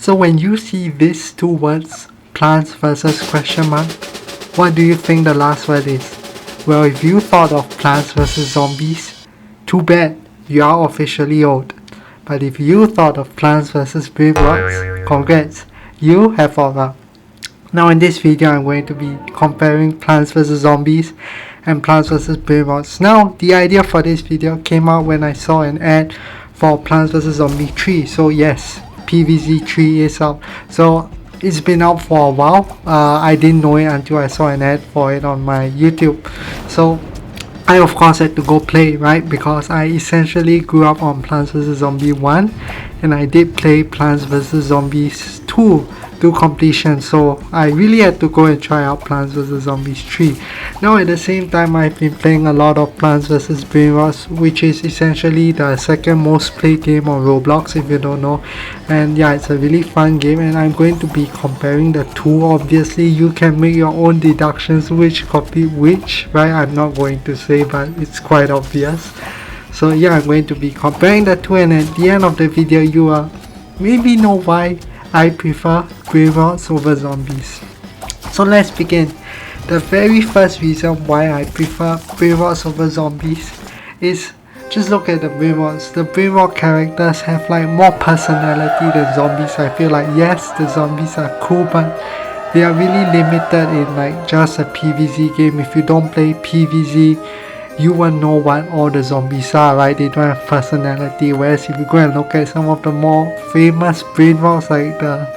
So when you see these two words, Plants versus question mark, what do you think the last word is? Well, if you thought of Plants vs Zombies, too bad, you are officially old. But if you thought of Plants vs Brainrots, congrats, you have arrived. Now in this video I'm going to be comparing Plants vs Zombies and Plants vs Brainrots. Now the idea for this video came out when I saw an ad for Plants vs Zombie 3. So yes, PVZ 3 is out. So it's been out for a while. I didn't know it until I saw an ad for it on my YouTube. So I of course had to go play, right? Because I essentially grew up on Plants vs Zombie 1 and I did play Plants vs Zombies 2 to completion, so I really had to go and try out Plants vs Zombies 3. Now at the same time I've been playing a lot of Plants vs Brainrots, which is essentially the second most played game on Roblox if you don't know, and yeah, it's a really fun game and I'm going to be comparing the two. Obviously you can make your own deductions which copy which, right? I'm not going to say, but it's quite obvious. So yeah, I'm going to be comparing the two, and at the end of the video you will maybe know why I prefer Brainrots over Zombies. So let's begin. The very first reason why I prefer Brainrots over Zombies is just look at the Brainrots. The Brainrot characters have like more personality than Zombies. I feel like yes, the Zombies are cool, but they are really limited in like just a PVZ game. If you don't play PVZ, you won't know what all the zombies are, right? They don't have personality. Whereas if you go and look at some of the more famous Brainrots, like the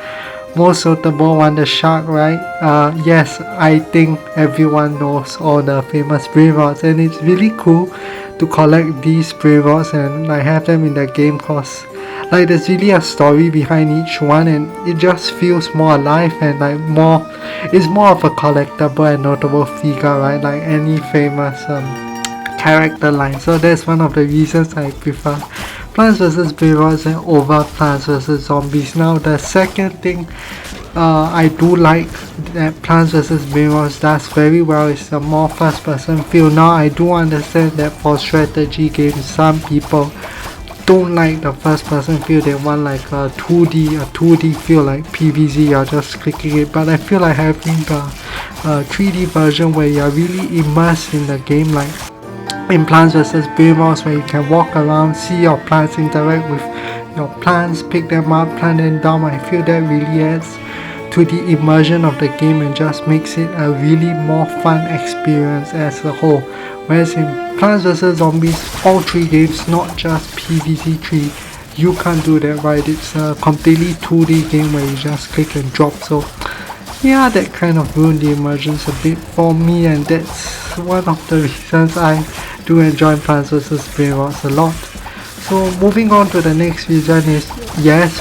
most notable one, the shark, right? Yes, I think everyone knows all the famous Brainrots, and it's really cool to collect these Brainrots and like have them in the game, cause like there's really a story behind each one and it just feels more alive and like it's more of a collectible and notable figure, right? Like any famous character line. So that's one of the reasons I prefer Plants vs Brainrots over Plants vs Zombies. Now the second thing I do like that Plants vs Brainrots does very well is a more first person feel. Now I do understand that for strategy games some people don't like the first person feel, they want like a 2D feel like PVZ, you're just clicking it, but I feel like having the 3D version where you're really immersed in the game, like in Plants vs Brainrots, where you can walk around, see your plants, interact with your plants, pick them up, plant them down. I feel that really adds to the immersion of the game and just makes it a really more fun experience as a whole. Whereas in Plants vs Zombies, all three games, not just PVZ 3, you can't do that, right? It's a completely 2D game where you just click and drop. So yeah, that kind of ruined the immersion a bit for me, and that's one of the reasons I do enjoy Plants vs Brainrots a lot. So moving on to the next reason is, yes,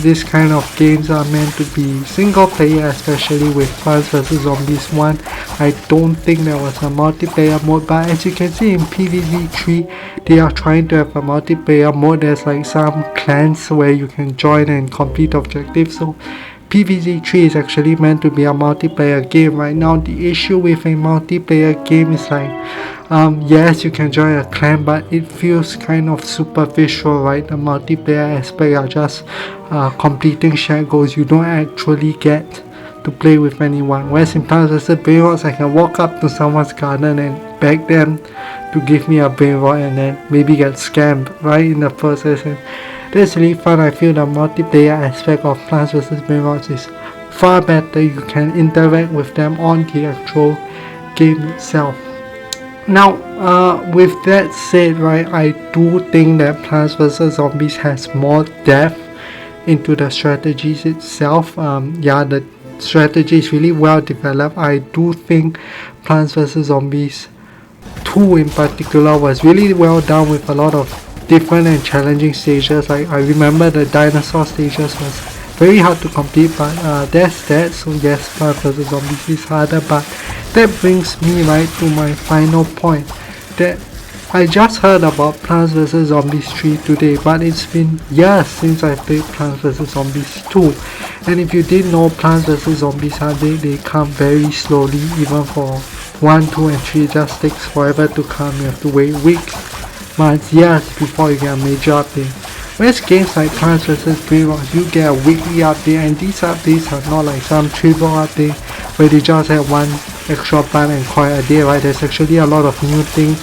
this kind of games are meant to be single player, especially with Plants vs Zombies 1. I don't think there was a multiplayer mode, but as you can see in PVZ 3, they are trying to have a multiplayer mode. There's like some clans where you can join and complete objectives. So PVZ 3 is actually meant to be a multiplayer game. Right now the issue with a multiplayer game is like, yes, you can join a clan, but it feels kind of superficial, right? The multiplayer aspect are just completing shared goals. You don't actually get to play with anyone. Whereas in Plants vs Brainrots, I can walk up to someone's garden and beg them to give me a Brainrot and then maybe get scammed right in the process, and that's really fun. I feel the multiplayer aspect of Plants vs Brainrots is far better. You can interact with them on the actual game itself. Now with that said, right, I do think that Plants vs Zombies has more depth into the strategies itself. Yeah, the strategy is really well developed. I do think Plants vs Zombies 2 in particular was really well done with a lot of different and challenging stages. Like I remember the dinosaur stages was very hard to complete, but that's that. So yes, Plants vs Zombies is harder, but that brings me right to my final point, that I just heard about Plants vs Zombies 3 today, but it's been years since I played Plants vs Zombies 2. And if you didn't know, Plants vs Zombies they come very slowly. Even for 1, 2 and 3, it just takes forever to come. You have to wait weeks, months, years before you get a major update. Whereas games like Plants vs Brainrots, you get a weekly update, and these updates are not like some trivial update where they just add one extra plant and call it a day, right? There's actually a lot of new things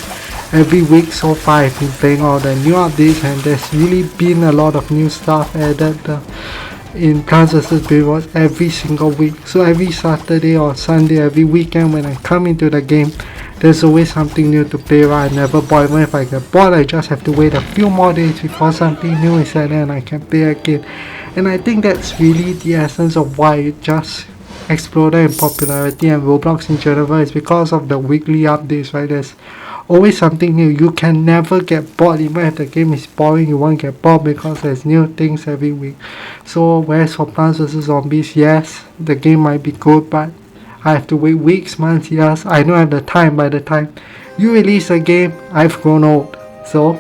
every week so far. I've been playing all the new updates, and there's really been a lot of new stuff added in Plants vs Brainrots every single week. So every Saturday or Sunday, every weekend when I come into the game, there's always something new to play, right? I never bored. Even if I get bored, I just have to wait a few more days before something new is added and I can play again. And I think that's really the essence of why it just exploded in popularity, and Roblox in general, is because of the weekly updates, right? There's always something new. You can never get bored. Even if the game is boring, you won't get bored because there's new things every week. So whereas for Plants vs Zombies, yes, the game might be good, but I have to wait weeks, months, years. I don't have the time. By the time you release a game, I've grown old. So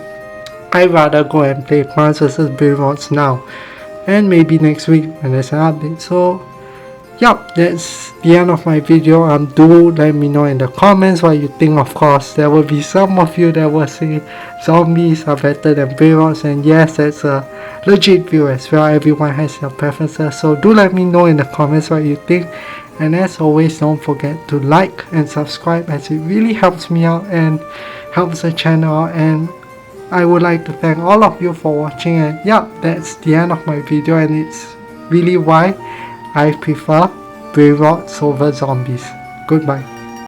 I'd rather go and play Plants vs Brainrots now, and maybe next week when there's an update. So yep, that's the end of my video. Do let me know in the comments what you think. Of course, there will be some of you that will say zombies are better than Brainrots, and yes, that's a legit view as well. Everyone has their preferences, so do let me know in the comments what you think. And as always, don't forget to like and subscribe, as it really helps me out and helps the channel out. And I would like to thank all of you for watching. And yeah, that's the end of my video, and it's really why I prefer Brainrots over zombies. Goodbye.